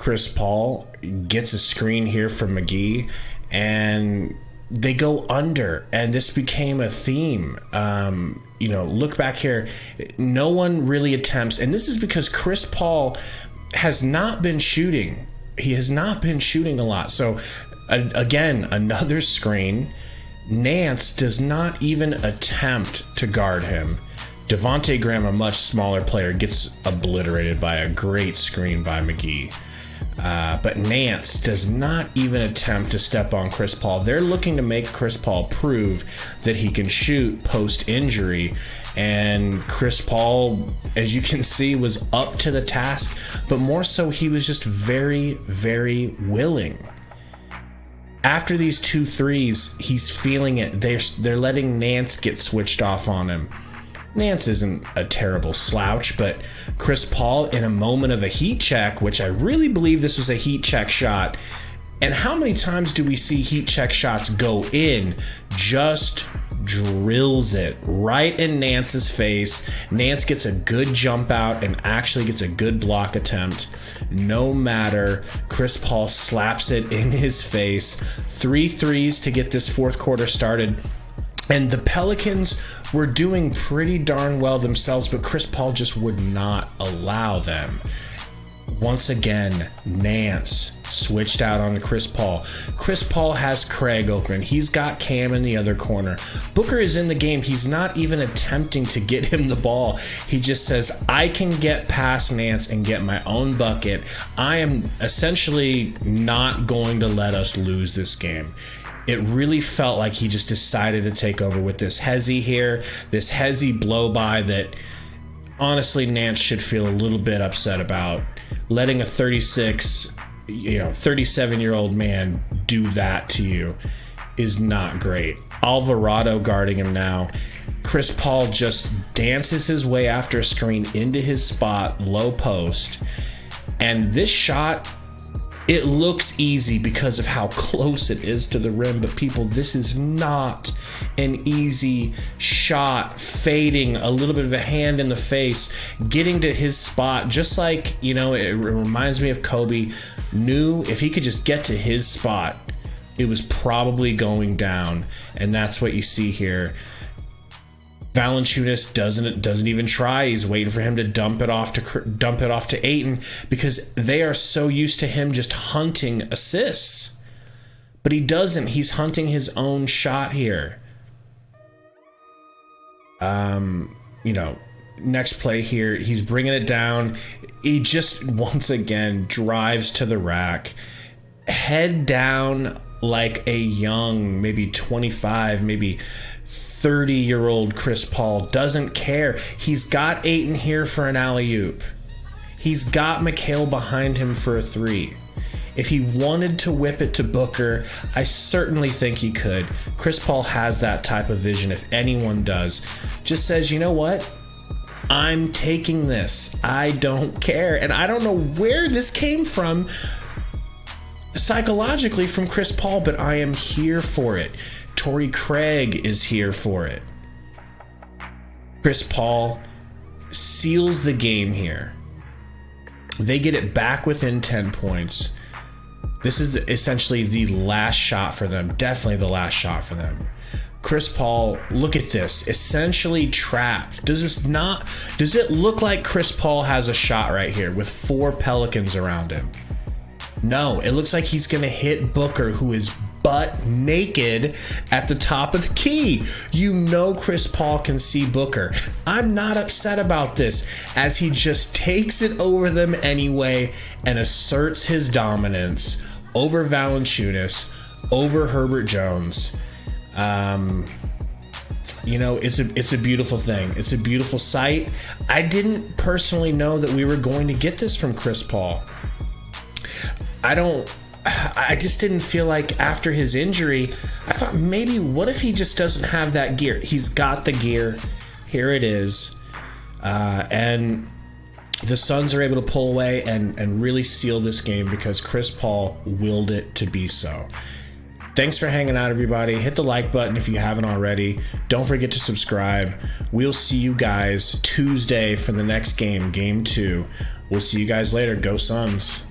Chris Paul gets a screen here from McGee, and they go under, and this became a theme. Look back here. No one really attempts, and this is because Chris Paul has not been shooting. He has not been shooting a lot. So, again, another screen. Nance does not even attempt to guard him. Devontae Graham, a much smaller player, gets obliterated by a great screen by McGee. But Nance does not even attempt to step on Chris Paul. They're looking to make Chris Paul prove that he can shoot post-injury. And Chris Paul, as you can see, was up to the task. But more so, he was just very, very willing. After these 2 threes, he's feeling it. They're letting Nance get switched off on him. Nance isn't a terrible slouch, but Chris Paul, in a moment of a heat check, which I really believe this was a heat check shot, and how many times do we see heat check shots go in, just drills it right in Nance's face. Nance gets a good jump out and actually gets a good block attempt. No matter, Chris Paul slaps it in his face. 3 threes to get this fourth quarter started. And the Pelicans were doing pretty darn well themselves, but Chris Paul just would not allow them. Once again, Nance switched out on Chris Paul. Chris Paul has Craig open. He's got Cam in the other corner. Booker is in the game. He's not even attempting to get him the ball. He just says, I can get past Nance and get my own bucket. I am essentially not going to let us lose this game. It really felt like he just decided to take over with this hezzy here, this hezzy blow by that honestly Nance should feel a little bit upset about. Letting a 37-year-old man do that to you is not great. Alvarado guarding him now. Chris Paul just dances his way after a screen into his spot, low post. And this shot, it looks easy because of how close it is to the rim, but people, this is not an easy shot. Fading, a little bit of a hand in the face, getting to his spot, just like, it reminds me of Kobe. Knew if he could just get to his spot, it was probably going down, and that's what you see here. Valanciunas doesn't even try. He's waiting for him to dump it off to Ayton because they are so used to him just hunting assists. But he doesn't. He's hunting his own shot here. Next play here, he's bringing it down. He just once again drives to the rack, head down like a young, maybe 25, maybe 30-year-old Chris Paul. Doesn't care. He's got Ayton here for an alley-oop. He's got Mikal behind him for a 3. If he wanted to whip it to Booker, I certainly think he could. Chris Paul has that type of vision, if anyone does. Just says, you know what? I'm taking this. I don't care. And I don't know where this came from psychologically from Chris Paul, but I am here for it. Torrey Craig is here for it. Chris Paul seals the game here. They get it back within 10 points. This is essentially the last shot for them. Definitely the last shot for them. Chris Paul, look at this. Essentially trapped. Does it look like Chris Paul has a shot right here with 4 Pelicans around him? No, it looks like he's going to hit Booker, who is butt naked at the top of the key. Chris Paul can see Booker. I'm not upset about this, as he just takes it over them anyway and asserts his dominance over Valanciunas, over Herbert Jones. It's a beautiful thing. It's a beautiful sight. I didn't personally know that we were going to get this from Chris Paul. I just didn't feel like after his injury, I thought maybe what if he just doesn't have that gear? He's got the gear. Here it is. And the Suns are able to pull away and really seal this game because Chris Paul willed it to be so. Thanks for hanging out, everybody. Hit the like button if you haven't already. Don't forget to subscribe. We'll see you guys Tuesday for the next game, Game 2. We'll see you guys later. Go Suns.